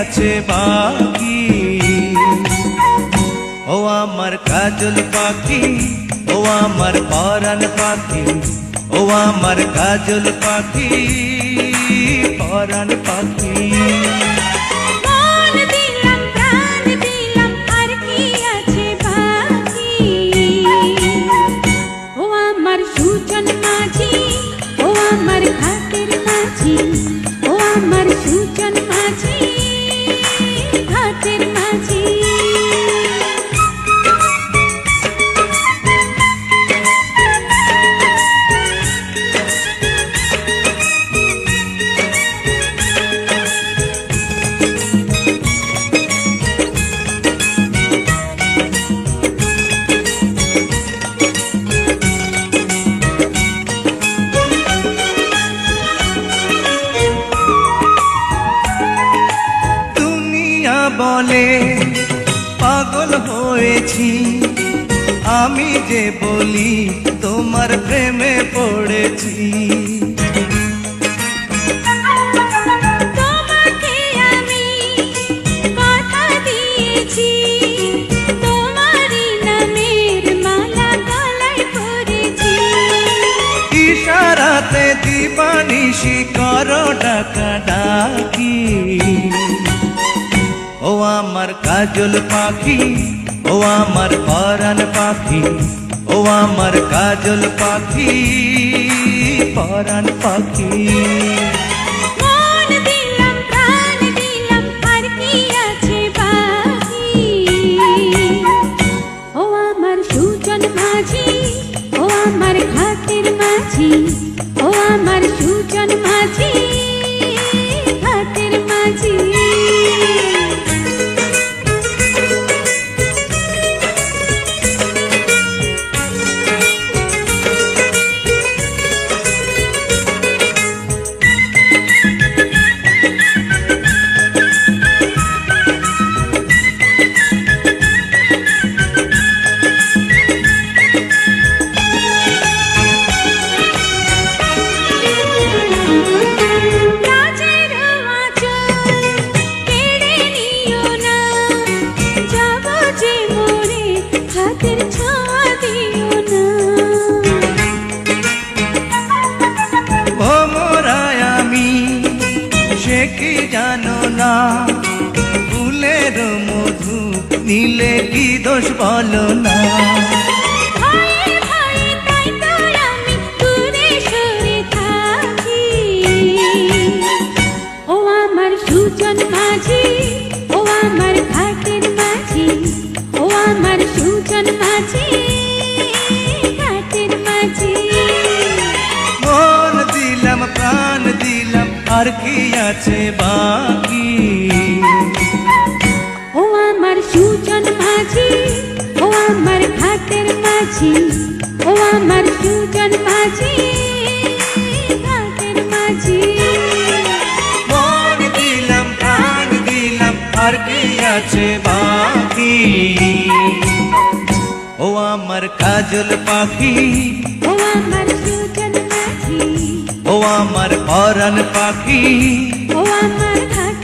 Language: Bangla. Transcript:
আছে বাকি। ও আমার কাজল পাখি, ও আমার পরাণ পাখি, ও আমার কাজল পাখি, পরাণ পাখি। সুজন মাঝি, ও আমার ঘাটের মাঝি, ও আমার সুজন মাঝি, ঘাটের মাঝি। বলে পাগল হয়েছি, আমি যে বলি তোমার প্রেমে পড়েছি। তোমাকে আমি কথা দিয়েছি, তোমারই নামের মালা গলায় পরেছি। ইশারাতে দিবানিশি করো ডাকা ডাকি। ও আমার কাজল পাখি, ও আমার পরাণ পাখি, ও আমার কাজল পাখি, পরাণ পাখি। মন দিলাম প্রাণ দিলাম, আর কি আছে বাকি। ও আমার সুজন মাঝি, ও আমার ঘাটের মাঝি, ও আমার সুজন মাঝি, ঘাটের মাঝি। কি জানো না ফুলের মধু নীলে কি দোষ বলো না। ও আমার সুজন মাঝি, ও আমার ঘাটের মাঝি, ও আমার সুজন মাঝি, ঘাটের মাঝি। মন দিলাম প্রাণ দিলাম, আর কি আছে বাকি। ও আমার সুজন মাঝি, ও আমার ঘাটের মাঝি, ও আমার সুজন মাঝি, ঘাটের মাঝি। মন দিলাম প্রাণ দিলাম, আর কি আছে বাকি। ও আমার কাজল পাখি, ও আমার সুজন মাঝি, ও আমার পরাণ পাখি, ও আমার ঘাটের